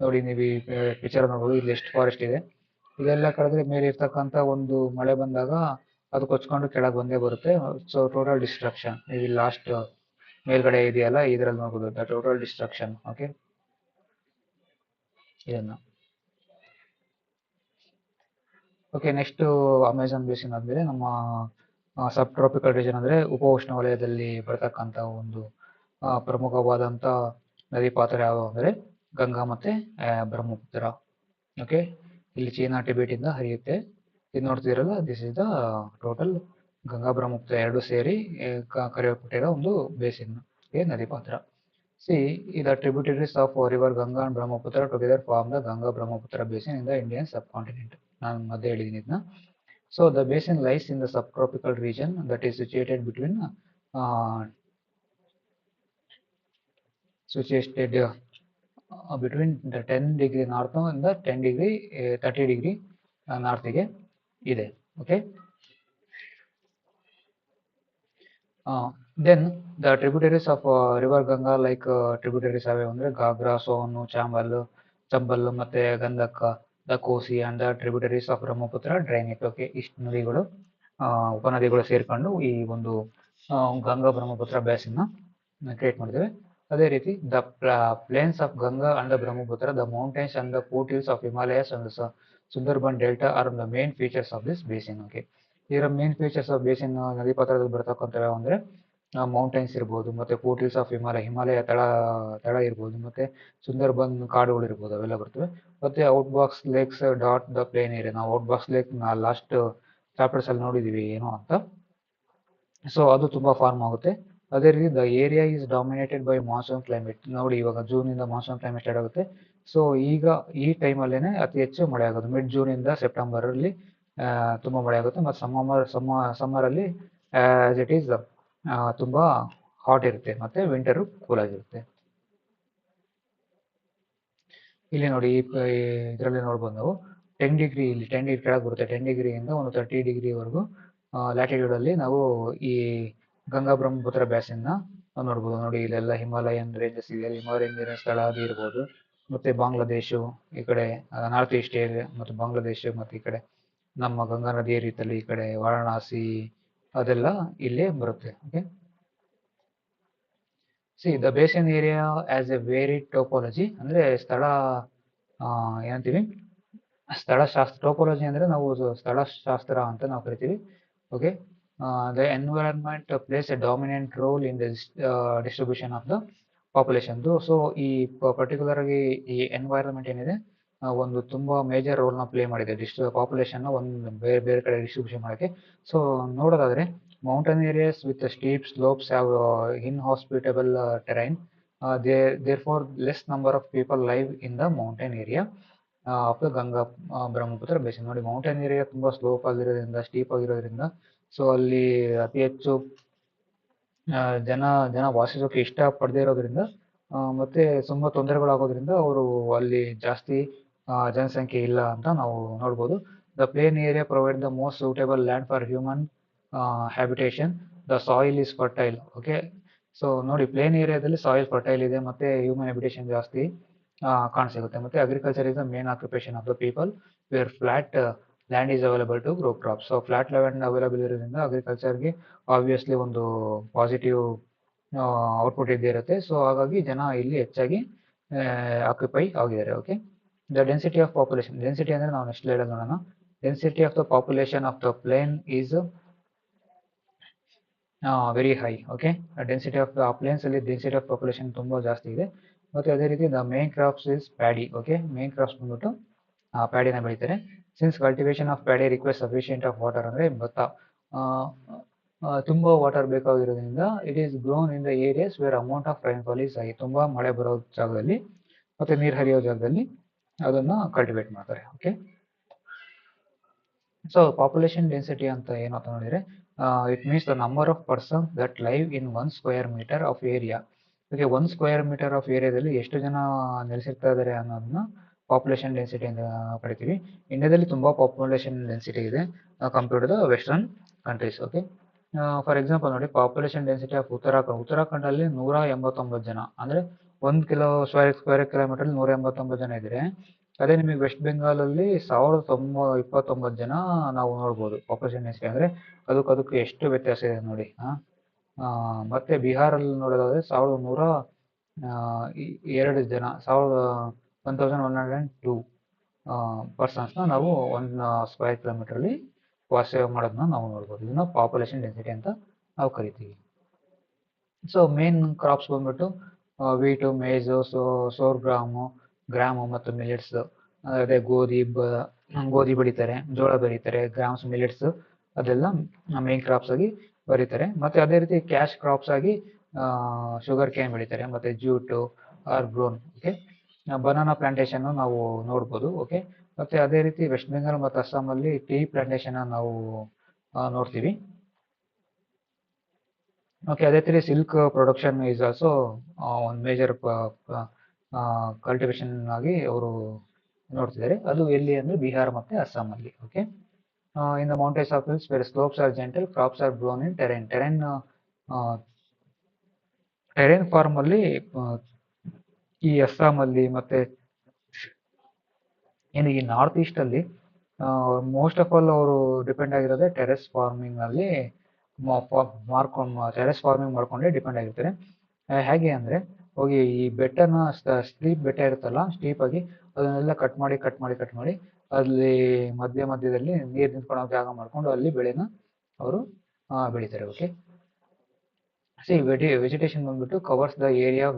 ನೋಡಿ, ನೀವು ಈ ಪಿಕ್ಚರ್ ನೋಡ್ಬೋದು. ಇಲ್ಲಿ ಎಷ್ಟು ಫಾರೆಸ್ಟ್ ಇದೆ, ಇದೆಲ್ಲ ಕಳೆದ್ರೆ ಮೇಲೆ ಇರ್ತಕ್ಕಂಥ ಒಂದು ಮಳೆ ಬಂದಾಗ ಅದು ಕೊಚ್ಕೊಂಡು ಕೆಳಗೆ ಬಂದೇ ಬರುತ್ತೆ. So total destruction. ಈ ಲಾಸ್ಟ್ ಮೇಲ್ಗಡೆ ಇದೆಯಲ್ಲ, ಇದರಲ್ಲಿ ನೋಡ್ಬೋದು ದ ಟೋಟಲ್ ಡಿಸ್ಟ್ರಕ್ಷನ್. ಓಕೆ, ಇದನ್ನು ಓಕೆ. ನೆಕ್ಸ್ಟು ಅಮೆಜಾನ್ ಬೇಸಿನ್ ಆದಮೇಲೆ ನಮ್ಮ ಸಬ್ ಟ್ರಾಪಿಕಲ್ ರೀಜನ್ ಅಂದರೆ ಉಪೋಷ್ಣ ವಲಯದಲ್ಲಿ ಬರ್ತಕ್ಕಂಥ ಒಂದು ಪ್ರಮುಖವಾದಂಥ ನದಿ ಪಾತ್ರ ಯಾವುದು ಅಂದರೆ ಗಂಗಾ ಮತ್ತು ಬ್ರಹ್ಮಪುತ್ರ. ಓಕೆ, ಇಲ್ಲಿ ಚೀನಾ ಟಿಬೇಟಿಂದ ಹರಿಯುತ್ತೆ. ಇದು ನೋಡ್ತಿದ್ದೀರಲ್ಲ, this is the total Ganga Brahmaputra ಎರಡು ಸೇರಿ ಕರೆಯಲ್ಪಟ್ಟಿರೋ ಒಂದು ಬೇಸಿನ್, ನದಿ ಪಾತ್ರ. See the tributaries of river Ganga and Brahmaputra together form the Ganga Brahmaputra basin in the Indian subcontinent. ನಾನು ಮಧ್ಯೆ ಹೇಳಿದ್ದೀನಿ ಇದನ್ನ. So the basin lies in the subtropical region that is situated between the 10 degree north and the 30 degree north ಗೆ ಇದೆ. Okay, then the tributaries of river Ganga like tributaries ಯಾವ್ಯಾವ ಅಂದ್ರೆ ಘಾಗ್ರಾ, ಸೋನು, ಚಂಬಲ್ ಮತ್ತೆ Gandak, the Kosi and the tributaries of Brahmaputra drain it. Okay, ಇಷ್ಟು ನದಿಗಳು ಉಪನದಿಗಳು ಸೇರ್ಕೊಂಡು ಈ ಒಂದು ಗಂಗಾ ಬ್ರಹ್ಮಪುತ್ರ ಬೇಸಿನ್ ಕ್ರಿಯೇಟ್ ಮಾಡಿದ್ದೇವೆ. ಅದೇ ರೀತಿ the plains of Ganga and the Brahmaputra, the mountains and the foothills of Himalayas and Sundarban delta are the main features of this basin. Okay, ಇದರ main features of basin ನದಿ ಪಾತ್ರದಲ್ಲಿ ಬರ್ತಕ್ಕಂಥವು ಅಂದ್ರೆ ಮೌಂಟೈನ್ಸ್ ಇರ್ಬೋದು, ಮತ್ತೆ ಫೂಟ್ಹಿಲ್ಸ್ ಆಫ್ ಹಿಮಾಲಯ ತಳ ಇರ್ಬೋದು, ಮತ್ತೆ ಸುಂದರ್ಬನ್ ಕಾಡುಗಳು ಇರ್ಬೋದು, ಅವೆಲ್ಲ ಬರ್ತವೆ. ಮತ್ತೆ ಔಟ್ಬಾಕ್ಸ್ lakes dot the plain area. ನಾವು ಔಟ್ಬಾಕ್ಸ್ ಲೇಕ್ ಲಾಸ್ಟ್ ಚಾಪ್ಟರ್ಸ್ ಅಲ್ಲಿ ನೋಡಿದೀವಿ ಏನು ಅಂತ. ಸೊ ಅದು ತುಂಬಾ ಫಾರ್ಮ್ ಆಗುತ್ತೆ. ಅದೇ ರೀತಿ the area is dominated by monsoon climate. ನೋಡಿ, ಇವಾಗ ಜೂನ್ ಇಂದ ಮಾನ್ಸೂನ್ ಕ್ಲೈಮೇಟ್ ಸ್ಟಾರ್ಟ್ ಆಗುತ್ತೆ. ಸೊ ಈಗ ಈ ಟೈಮಲ್ಲೇನೆ ಅತಿ ಹೆಚ್ಚು ಮಳೆ ಆಗೋದು. ಮಿಡ್ ಜೂನ್ ಇಂದ ಸೆಪ್ಟೆಂಬರ್ ಅಲ್ಲಿ ತುಂಬಾ ಮಳೆ ಆಗುತ್ತೆ. ಮತ್ತು ಸಮ್ಮರ್ ಅಲ್ಲಿ ಆಸ್ ಇಟ್ ಈಸ್ ತುಂಬಾ ಹಾಟ್ ಇರುತ್ತೆ, ಮತ್ತೆ ವಿಂಟರ್ ಕೂಲ್ ಆಗಿರುತ್ತೆ. ಇಲ್ಲಿ ನೋಡಿ, ಇದರಲ್ಲಿ ನೋಡ್ಬೋದು ನಾವು 10 ಡಿಗ್ರಿ, ಇಲ್ಲಿ 10 ಡಿಗ್ರಿ ಕೆಳಗೆ ಬರುತ್ತೆ. 10 ಡಿಗ್ರಿಯಿಂದ ಒಂದು 30 ಡಿಗ್ರಿವರೆಗೂ ಲ್ಯಾಟಿಟ್ಯೂಡ್ ಅಲ್ಲಿ ನಾವು ಈ ಗಂಗಾ ಬ್ರಹ್ಮಪುತ್ರ ಬೇಸಿನ್ ನೋಡ್ಬೋದು. ನೋಡಿ, ಇಲ್ಲೆಲ್ಲ ಹಿಮಾಲಯನ್ ರೇಂಜಸ್ ಇದೆ. ಹಿಮಾಲಯನ್ ಸ್ಥಳ ಅದು ಇರ್ಬೋದು. ಮತ್ತೆ ಬಾಂಗ್ಲಾದೇಶ, ಈ ಕಡೆ ನಾರ್ತ್ ಈಸ್ಟ್ ಏರಿಯಾ ಮತ್ತು ಬಾಂಗ್ಲಾದೇಶ, ಮತ್ತೆ ಈ ಕಡೆ ನಮ್ಮ ಗಂಗಾ ನದಿ ಹರಿಯುತ್ತಲ್ಲ ಈ ಕಡೆ ವಾರಣಾಸಿ, ಅದೆಲ್ಲ ಇಲ್ಲೇ ಬರುತ್ತೆ. Okay, see the basin area as A varied topology, ಅಂದ್ರೆ ಸ್ಥಳ ಏನಂತೀವಿ, ಸ್ಥಳಶಾಸ್ತ್ರ. ಟೋಪಾಲಜಿ ಅಂದ್ರೆ ನಾವು ಸ್ಥಳಶಾಸ್ತ್ರ ಅಂತ ನಾವು ಕರಿತೀವಿ. Okay, the environment place A dominant role in the distribution of the population. So ಈ ಪರ್ಟಿಕ್ಯುಲರ್ ಆಗಿ ಈ ಎನ್ವೈರನ್ಮೆಂಟ್ ಏನಿದೆ ಒಂದು ತುಂಬಾ ಮೇಜರ್ ರೋಲ್ ನ ಪ್ಲೇ ಮಾಡಿದೆ ಪಾಪ್ಯುಲೇಷನ್ ಒಂದು ಬೇರೆ ಬೇರೆ ಕಡೆ ಡಿಸ್ಟ್ರಿಬ್ಯೂಷನ್ ಮಾಡೋಕ್ಕೆ. ಸೊ ನೋಡೋದಾದ್ರೆ mountain areas with steep slopes have inhospitable terrain. Therefore, less number of people live in the mountain area of the Ganga Brahmaputra basin. ನೋಡಿ, ಮೌಂಟೇನ್ ಏರಿಯಾ ತುಂಬಾ ಸ್ಲೋಪ್ ಆಗಿರೋದ್ರಿಂದ, ಸ್ಟೀಪ್ ಆಗಿರೋದ್ರಿಂದ, ಸೊ ಅಲ್ಲಿ ಅತಿ ಹೆಚ್ಚು ಜನ ವಾಸಿಸೋಕೆ ಇಷ್ಟ ಪಡದೇ ಇರೋದ್ರಿಂದ, ಮತ್ತೆ ತುಂಬಾ ತೊಂದರೆಗಳಾಗೋದ್ರಿಂದ ಅವರು ಅಲ್ಲಿ ಜಾಸ್ತಿ ಜನಸಂಖ್ಯೆ ಇಲ್ಲ ಅಂತ ನಾವು ನೋಡ್ಬೋದು. The plain area provide the most suitable land for human habitation. The soil is fertile. Okay, so ನೋಡಿ, ಪ್ಲೇನ್ ಏರಿಯಾದಲ್ಲಿ ಸಾಯಿಲ್ ಫರ್ಟೈಲ್ ಇದೆ, ಮತ್ತೆ ಹ್ಯೂಮನ್ ಹ್ಯಾಬಿಟೇಷನ್ ಜಾಸ್ತಿ ಕಾಣಸಿಗುತ್ತೆ. ಮತ್ತೆ agriculture is the main occupation of the people where flat land is available to grow crops. So flat land available ಇರೋದ್ರಿಂದ ಅಗ್ರಿಕಲ್ಚರ್ಗೆ obviously ಒಂದು ಪಾಸಿಟಿವ್ ಔಟ್ಪುಟ್ ಇದ್ದೇ ಇರುತ್ತೆ. ಸೊ ಹಾಗಾಗಿ ಜನ ಇಲ್ಲಿ ಹೆಚ್ಚಾಗಿ ಆಕ್ಯುಪೈ ಆಗಿದ್ದಾರೆ. Okay, the density of population. Density ಅಂದ್ರೆ ನಾವು ನೆಕ್ಸ್ಟ್ ಹೇಳೋದು ನೋಡೋಣ. Density of the population of the plain is very high. Okay, density of the plains ಅಲ್ಲಿ ಡೆನ್ಸಿಟಿ ಆಫ್ ಪಾಪ್ಯುಲೇಷನ್ ತುಂಬಾ ಜಾಸ್ತಿ ಇದೆ. ಮತ್ತೆ ಅದೇ ರೀತಿ the main crops is paddy. Okay, main crops ಬಂದ್ಬಿಟ್ಟು ಪ್ಯಾಡಿನ ಬೆಳಿತಾರೆ. Since cultivation of paddy requires sufficient of water, ಅಂದ್ರೆ ಭತ್ತ ತುಂಬಾ ವಾಟರ್ ಬೇಕಾಗಿರೋದ್ರಿಂದ it is grown in the areas where amount of rainfall is high. ತುಂಬಾ ಮಳೆ ಬರೋ ಜಾಗದಲ್ಲಿ ಮತ್ತೆ ನೀರು ಹರಿಯೋ ಜಾಗದಲ್ಲಿ ಅದನ್ನ ಕಲ್ಟಿವೇಟ್ ಮಾಡ್ತಾರೆ. ಓಕೆ, ಸೊ ಪಾಪ್ಯುಲೇಷನ್ ಡೆನ್ಸಿಟಿ ಅಂತ ಏನು ಅಂತ ನೋಡಿದ್ರೆ, it means the number of person that live in 1 square metre of area. Okay, 1 square metre of ಏರಿಯಾದಲ್ಲಿ ಎಷ್ಟು ಜನ ನೆಲೆಸಿರ್ತಾ ಇದ್ದಾರೆ ಅನ್ನೋದನ್ನ ಪಾಪ್ಯುಲೇಷನ್ ಡೆನ್ಸಿಟಿ ಅಂತ ಕರಿತೀವಿ. ಇಂಡಿಯಾದಲ್ಲಿ ತುಂಬಾ ಪಾಪ್ಯುಲೇಷನ್ ಡೆನ್ಸಿಟಿ ಇದೆ compared to the western countries. Okay, for example ನೋಡಿ, ಪಾಪ್ಯುಲೇಷನ್ ಡೆನ್ಸಿಟಿ ಆಫ್ ಉತ್ತರಾಖಂಡ್ ಅಲ್ಲಿ 189 ಜನ, ಅಂದ್ರೆ 1 ಸ್ಕ್ವೇರ್ ಕಿಲೋಮೀಟರ್ 189 ಜನ ಇದ್ರೆ, ಅದೇ ನಿಮಗೆ ವೆಸ್ಟ್ ಬೆಂಗಾಲ್ ಅಲ್ಲಿ 1929 ಜನ ನಾವು ನೋಡ್ಬೋದು ಪಾಪ್ಯುಲೇಷನ್ ಡೆನ್ಸಿಟಿ. ಅಂದ್ರೆ ಅದಕ್ಕೆ ಎಷ್ಟು ವ್ಯತ್ಯಾಸ ಇದೆ ನೋಡಿ. ಮತ್ತೆ ಬಿಹಾರಲ್ಲಿ ನೋಡೋದಾದ್ರೆ 1102 ಜನ, 1102 ಪರ್ಸನ್ಸ್ ನಾವು 1 ಸ್ಕ್ವೇರ್ ಕಿಲೋಮೀಟರ್ ಅಲ್ಲಿ ವಾಸ ಮಾಡೋದನ್ನ ನಾವು ನೋಡ್ಬೋದು. ಇದನ್ನ ಪಾಪ್ಯುಲೇಷನ್ ಡೆನ್ಸಿಟಿ ಅಂತ ನಾವು ಕರಿತೀವಿ. ಸೊ ಮೇನ್ ಕ್ರಾಪ್ಸ್ ಬಂದ್ಬಿಟ್ಟು ವೀಟು, ಮೇಜು, ಸೋರ್ಗ್ರಾಮು, ಗ್ರಾಮ್ ಮತ್ತು ಮಿಲೆಟ್ಸ್, ಅದೇ ಗೋಧಿ ಬೆಳೀತಾರೆ, ಜೋಳ ಬೆಳೀತಾರೆ, ಗ್ರಾಮ್ಸ್, ಮಿಲೆಟ್ಸ್ ಅದೆಲ್ಲ ಮೇನ್ ಕ್ರಾಪ್ಸ್ ಆಗಿ ಬರೀತಾರೆ. ಮತ್ತೆ ಅದೇ ರೀತಿ ಕ್ಯಾಶ್ ಕ್ರಾಪ್ಸ್ ಆಗಿ ಶುಗರ್ ಕೇನ್ ಬೆಳೀತಾರೆ, ಮತ್ತೆ ಜೂಟು ಆರ್ ಬ್ರೋನ್. ಓಕೆ, ಬನಾನಾ ಪ್ಲಾಂಟೇಶನ್ ನಾವು ನೋಡ್ಬೋದು. ಓಕೆ, ಮತ್ತೆ ಅದೇ ರೀತಿ ವೆಸ್ಟ್ ಬೆಂಗಾಲ್ ಮತ್ತು ಅಸ್ಸಾಮಲ್ಲಿ ಟೀ ಪ್ಲಾಂಟೇಶನ್ ನಾವು ನೋಡ್ತೀವಿ. ಓಕೆ, ಅದೇ ರೀತಿ ಸಿಲ್ಕ್ ಪ್ರೊಡಕ್ಷನ್ ಈಸ್ ಆಲ್ಸೋ ಒಂದು ಮೇಜರ್ ಕಲ್ಟಿವೇಶನ್ ಆಗಿ ಅವರು ನೋಡ್ತಿದ್ದಾರೆ. ಅದು ಎಲ್ಲಿ ಅಂದ್ರೆ ಬಿಹಾರ ಮತ್ತೆ ಅಸ್ಸಾಮಲ್ಲಿ. Okay, in the mountains of hills where slopes are gentle, crops are grown in terrain form ಅಲ್ಲಿ ಈ ಅಸ್ಸಾಮಲ್ಲಿ ಮತ್ತೆ ಏನು ಈ ನಾರ್ತ್ ಈಸ್ಟ್ ಅಲ್ಲಿ ಮೋಸ್ಟ್ ಆಫ್ ಆಲ್ ಅವರು ಡಿಪೆಂಡ್ ಆಗಿರೋದೇ ಟೆರೆಸ್ ಫಾರ್ಮಿಂಗ್ ಅಲ್ಲಿ ಟೆರೆಸ್ ಫಾರ್ಮಿಂಗ್ ಮಾಡ್ಕೊಂಡೇ ಡಿಪೆಂಡ್ ಆಗಿರ್ತಾರೆ. ಹೇಗೆ ಅಂದ್ರೆ ಹೋಗಿ ಈ ಬೆಟ್ಟನ ಸ್ಟೀಪ್ ಬೆಟ್ಟ ಇರುತ್ತಲ್ಲ, ಸ್ಟೀಪ್ ಆಗಿ ಅದನ್ನೆಲ್ಲ ಕಟ್ ಮಾಡಿ ಅಲ್ಲಿ ಮಧ್ಯದಲ್ಲಿ ನೀರು ನಿಂತ್ಕೊಳ್ಳೋ ಜಾಗ ಮಾಡ್ಕೊಂಡು ಅಲ್ಲಿ ಬೆಳೆನ ಅವರು ಬೆಳೀತಾರೆ. ಓಕೆ, ಸಿ ವೆಜಿಟೇಷನ್ ಬಂದ್ಬಿಟ್ಟು covers the area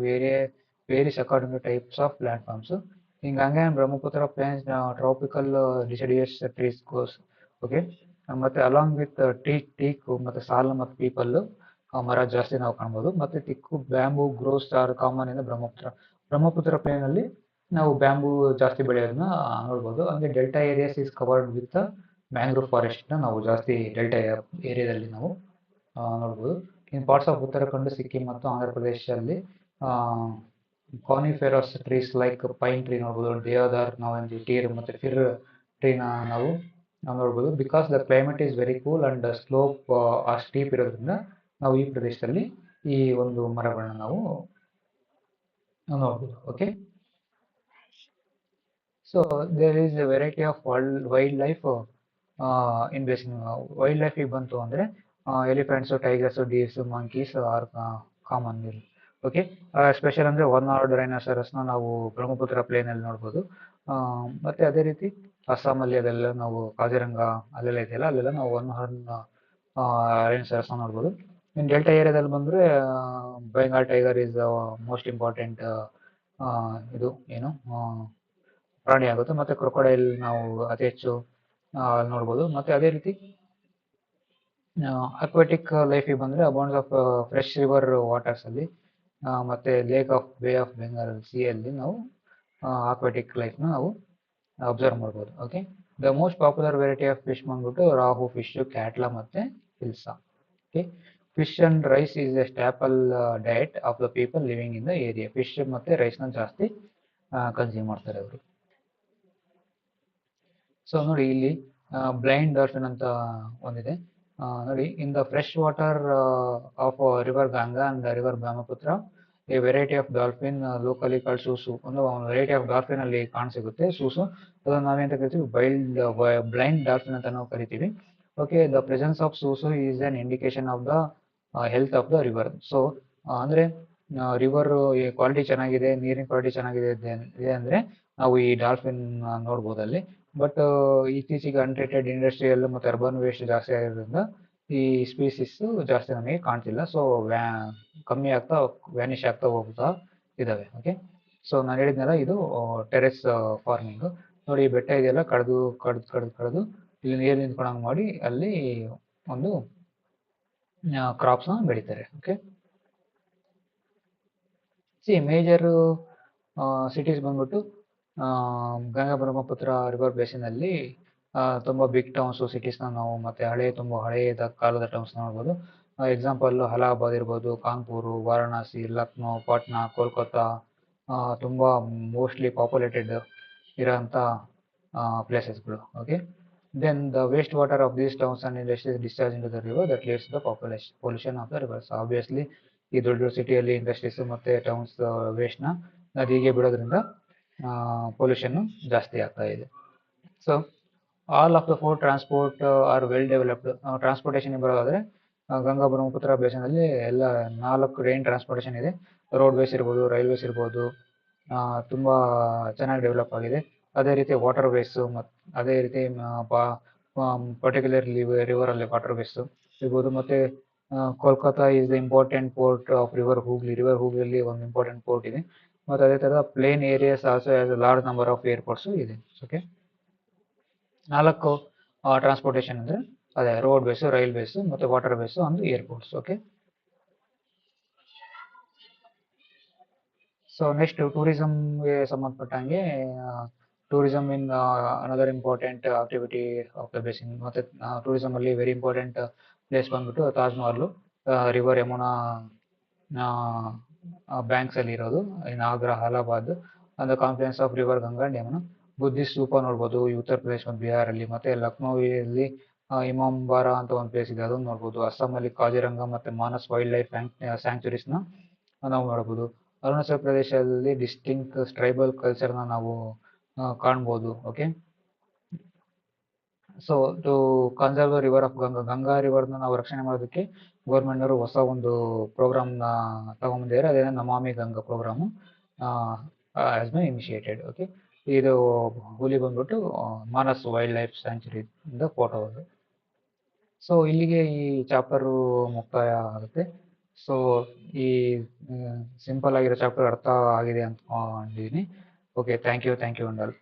various according to types of plant forms. In Ganga and Brahmaputra plains, tropical deciduous trees grows. Okay, ಮತ್ತೆ ಅಲಾಂಗ್ ವಿತ್ ಟೀಕ್ ಮತ್ತೆ ಸಾಲ್ ಮತ್ತು ಪೀಪಲ್ ಮರ ಜಾಸ್ತಿ ನಾವು ಕಾಣ್ಬೋದು. ಮತ್ತೆ thick bamboo groves are common in Brahmaputra plain ಅಲ್ಲಿ ನಾವು ಬ್ಯಾಂಬೂ ಜಾಸ್ತಿ ಬೆಳೆಯೋದನ್ನ ನೋಡ್ಬೋದು. ಅಂದ್ರೆ delta areas is covered with mangrove forest ನ ನಾವು ಜಾಸ್ತಿ ಡೆಲ್ಟಾ ಏರಿಯಾದಲ್ಲಿ ನಾವು ನೋಡ್ಬೋದು. In parts of Uttarakhand, Sikkim ಮತ್ತು ಆಂಧ್ರ ಪ್ರದೇಶದಲ್ಲಿ coniferous trees like pine tree ನೋಡ್ಬೋದು, ದೇವದಾರ್, ನವಂಜಿ, ಟೀರ್ ಮತ್ತೆ ಫಿರ್ ಟ್ರೀನ ನಾವು ನೋಡ್ಬೋದು. Because the climate is very cool and slope ಆ ಸ್ಟೀಪ್ ಇರೋದ್ರಿಂದ ನಾವು ಈ ಪ್ರದೇಶದಲ್ಲಿ ಈ ಒಂದು ಮರಗಳನ್ನ ನಾವು ನೋಡ್ಬೋದು. Okay, so there is a variety of wild life in basin. Wild life ಬಂತು ಅಂದ್ರೆ elephants, tigers, deers, monkeys are common. Okay, special ಅಂದ್ರೆ ಒನ್ ಹಾರ್ನ್ ರೈನೋಸರಸ್ ನ ನಾವು ಬ್ರಹ್ಮಪುತ್ರ ಪ್ಲೇನ್ ಅಲ್ಲಿ ನೋಡ್ಬೋದು. ಮತ್ತೆ ಅದೇ ರೀತಿ ಅಸ್ಸಾಮಲ್ಲಿ ಅದೆಲ್ಲ ನಾವು ಕಾಜಿರಂಗ ಅಲ್ಲೆಲ್ಲ ಇದೆಯಲ್ಲ, ಅಲ್ಲೆಲ್ಲ ನಾವು ಒನ್ ಹಾರ್ನ್ ರೈನೋಸರಸ್ ನ ನೋಡ್ಬೋದು. ಇನ್ ಡೆಲ್ಟಾ ಏರಿಯಾದಲ್ಲಿ ಬಂದ್ರೆ Bengal tiger is most important ಇದು ಏನು ಪ್ರಾಣಿ ಆಗುತ್ತೆ. ಮತ್ತೆ ಕ್ರೊಕೊಡೈಲ್ ನಾವು ಅತಿ ಹೆಚ್ಚು ನೋಡ್ಬೋದು. ಮತ್ತೆ ಅದೇ ರೀತಿ ಅಕ್ವಾಟಿಕ್ ಲೈಫ್ ಬಂದ್ರೆ abounds of fresh river waters ಅಲ್ಲಿ ಮತ್ತೆ lake of bay of Bengal sea ಅಲ್ಲಿ ನಾವು ಅಕ್ವಾಟಿಕ್ ಲೈಫ್ ನ ನಾವು ಅಬ್ಸರ್ವ್ ಮಾಡ್ಬೋದು. Okay, the most popular variety of fish ಬಂದ್ಬಿಟ್ಟು ರಾಹು ಫಿಶ್, ಕ್ಯಾಟ್ಲಾ ಮತ್ತೆ hilsa. Okay, fish and rice is a staple diet of the people living in the area. Fish ಮತ್ತೆ rice ನ ಜಾಸ್ತಿ ಕನ್ಸ್ಯೂಮ್ ಮಾಡ್ತಾರೆ ಅವರು. ಸೊ ನೋಡಿ ಇಲ್ಲಿ ಬ್ಲೈಂಡ್ ಡಾಲ್ಫಿನ್ ಅಂತ ಒಂದಿದೆ ನೋಡಿ. In the fresh water of river Ganga and river Brahmaputra a variety of dolphin locally called susu. ಒಂದು ವೆರೈಟಿ ಆಫ್ ಡಾಲ್ಫಿನ್ ಅಲ್ಲಿ ಕಾಣಸಿಗುತ್ತೆ ಸೂಸು. ಅದನ್ನು ನಾವೇಂತ ಕರಿತೀವಿ, ಬ್ಲೈಂಡ್ ಡಾಲ್ಫಿನ್ ಅಂತ ನಾವು ಕರಿತೀವಿ. Okay, the presence of susu is an indication of the health of the river. So ಅಂದ್ರೆ river quality ಚೆನ್ನಾಗಿದೆ, ನೀರಿನ ಕ್ವಾಲಿಟಿ ಚೆನ್ನಾಗಿದೆ ಅಂದ್ರೆ ನಾವು ಈ ಡಾಲ್ಫಿನ್ ನೋಡ್ಬೋದು ಅಲ್ಲಿ. ಬಟ್ ಇತ್ತೀಚೆಗೆ ಅನ್ಟ್ರೀಟೆಡ್ ಇಂಡಸ್ಟ್ರಿಯಲ್ ಮತ್ತು ಅರ್ಬನ್ ವೇಸ್ಟ್ ಜಾಸ್ತಿ ಆಗಿರೋದ್ರಿಂದ ಈ ಸ್ಪೀಸೀಸ್ ಜಾಸ್ತಿ ನಮಗೆ ಕಾಣ್ತಿಲ್ಲ. ಸೊ ಕಮ್ಮಿ ಆಗ್ತಾ ವ್ಯಾನಿಷ್ ಆಗ್ತಾ ಹೋಗ್ತಾ ಇದಾವೆ. ಓಕೆ, ಸೊ ನಾನು ಹೇಳಿದ್ನಲ್ಲ ಇದು ಟೆರೆಸ್ ಫಾರ್ಮಿಂಗ್. ನೋಡಿ ಈ ಬೆಟ್ಟ ಇದೆಯಲ್ಲ, ಕಡ್ದು ಇಲ್ಲಿ ನೀರು ನಿಂತ್ಕೊಂಡಂಗೆ ಮಾಡಿ ಅಲ್ಲಿ ಒಂದು ಕ್ರಾಪ್ಸ್ ನ ಬೆಳೀತಾರೆ. ಓಕೆ, ಮೇಜರ್ ಸಿಟೀಸ್ ಬಂದ್ಬಿಟ್ಟು ಗಂಗಾ ಬ್ರಹ್ಮಪುತ್ರ ರಿವರ್ ಬೇಸಿನ್ ಅಲ್ಲಿ ತುಂಬಾ ಬಿಗ್ ಟೌನ್ಸ್ ಸಿಟೀಸ್ ನಾವು ಮತ್ತೆ ತುಂಬಾ ಹಳೆಯದ ಕಾಲದ ಟೌನ್ಸ್ ನೋಡ್ಬೋದು. ಎಕ್ಸಾಂಪಲ್ ಅಲಹಾಬಾದ್ ಇರ್ಬೋದು, ಕಾನ್ಪುರ್, ವಾರಣಾಸಿ, ಲಕ್ನೋ, ಪಾಟ್ನಾ, ಕೋಲ್ಕತ್ತಾ ತುಂಬಾ ಮೋಸ್ಟ್ಲಿ ಪಾಪ್ಯುಲೇಟೆಡ್ ಇರೋಂಥ ಪ್ಲೇಸಸ್ಗಳು. Okay, then the wastewater of these towns and industries discharge into the river that leads to the pollution of the rivers. Obviously ಈ ದೊಡ್ಡ ಸಿಟಿಯಲ್ಲಿ ಇಂಡಸ್ಟ್ರೀಸ್ ಮತ್ತೆ ಟೌನ್ಸ್ ವೇಸ್ಟ್ ನ ನದಿಗೆ ಬಿಡೋದ್ರಿಂದ ಪೊಲ್ಯೂಷನ್ ಜಾಸ್ತಿ ಆಗ್ತಾ ಇದೆ. So all of the four transport are well developed. Transportation ಬರೋದಾದ್ರೆ ಗಂಗಾ ಬ್ರಹ್ಮಪುತ್ರ ಬೇಸಿನಲ್ಲಿ ಎಲ್ಲ 4 ರೈನ್ ಟ್ರಾನ್ಸ್ಪೋರ್ಟೇಷನ್ ಇದೆ. ರೋಡ್ ವೇಸ್ ಇರ್ಬೋದು, ರೈಲ್ವೇಸ್ ಇರ್ಬೋದು, ತುಂಬಾ ಚೆನ್ನಾಗಿ ಡೆವಲಪ್ ಆಗಿದೆ. ಅದೇ ರೀತಿ ವಾಟರ್ ವೇಸ್ ಅದೇ ರೀತಿ ಪರ್ಟಿಕ್ಯುಲರ್ಲಿ ರಿವರ್ ಅಲ್ಲಿ ವಾಟರ್ ವೇಸ್ ಇರ್ಬೋದು. ಮತ್ತೆ Kolkata is the important port of river Hooghly. River ಹೂಗ್ಲಿಯಲ್ಲಿ ಒಂದು ಇಂಪಾರ್ಟೆಂಟ್ ಪೋರ್ಟ್ ಇದೆ. ಮತ್ತು ಅದೇ ಥರ plain areas also has a large number of airports ಇದೆ. ಓಕೆ, 4 ಟ್ರಾನ್ಸ್ಪೋರ್ಟೇಷನ್ ಅಂದರೆ ಅದೇ ರೋಡ್ ಬೇಸು, ರೈಲ್ ಬೇಸು ಮತ್ತು ವಾಟರ್ ಬೇಸು ಒಂದು ಏರ್ಪೋರ್ಟ್ಸ್. ಓಕೆ, ಸೊ ನೆಕ್ಸ್ಟ್ ಟೂರಿಸಮ್ಗೆ ಸಂಬಂಧಪಟ್ಟಂಗೆ tourism in another important activity of the basin. ಮತ್ತು ಟೂರಿಸಮಲ್ಲಿ ವೆರಿ ಇಂಪಾರ್ಟೆಂಟ್ ಪ್ಲೇಸ್ ಬಂದ್ಬಿಟ್ಟು ತಾಜ್ ಮಹಲ್, ರಿವರ್ ಯಮುನಾ ಬ್ಯಾಂಕ್ಸಲ್ಲಿ ಇರೋದು in Agra, Allahabad, and the confluence of river Ganga and Yamuna. Buddhist stupa ನೋಡ್ಬೋದು ಈ ಉತ್ತರ ಪ್ರದೇಶ ಮತ್ತು ಬಿಹಾರಲ್ಲಿ. ಮತ್ತು ಲಕ್ನೋವಿಯಲ್ಲಿ ಇಮಾಂಬಾರಾ ಅಂತ ಒಂದು ಪ್ಲೇಸ್ ಇದೆ, ಅದನ್ನು ನೋಡ್ಬೋದು. ಅಸ್ಸಾಮಲ್ಲಿ ಕಾಜಿರಂಗ ಮತ್ತು ಮಾನಸ್ ವೈಲ್ಡ್ ಲೈಫ್ ಸ್ಯಾಂಕ್ಚುರೀಸ್ನ ನಾವು ನೋಡ್ಬೋದು. ಅರುಣಾಚಲ ಪ್ರದೇಶದಲ್ಲಿ ಡಿಸ್ಟಿಂಕ್ಟ್ ಟ್ರೈಬಲ್ ಕಲ್ಚರ್ನ ನಾವು ಕಾಣ್ಬೋದು. Okay, so to conserve the river of Ganga, Ganga ರಿವರ್ನ ನಾವು ರಕ್ಷಣೆ ಮಾಡೋದಕ್ಕೆ ಗೌರ್ಮೆಂಟ್ನವರು ಹೊಸ ಒಂದು ಪ್ರೋಗ್ರಾಮ್ನ ತಗೊಂಬಂದಿದ್ದಾರೆ, ಅದೇನೋ Namami Ganga programme has been initiated. Okay, ಇದು ಹುಲಿ ಬಂದ್ಬಿಟ್ಟು ಮಾನಸ್ ವೈಲ್ಡ್ ಲೈಫ್ ಸ್ಯಾಂಕ್ಚುರಿಯಿಂದ ಫೋಟೋ ಅದು. ಸೊ ಇಲ್ಲಿಗೆ ಈ ಚಾಪ್ಟರು ಮುಕ್ತಾಯ ಆಗುತ್ತೆ. ಸೊ ಈ ಸಿಂಪಲ್ ಆಗಿರೋ ಚಾಪ್ಟರ್ ಅರ್ಥ ಆಗಿದೆ ಅಂದ್ಕೊಂಡಿದ್ದೀನಿ. Okay, thank you and all.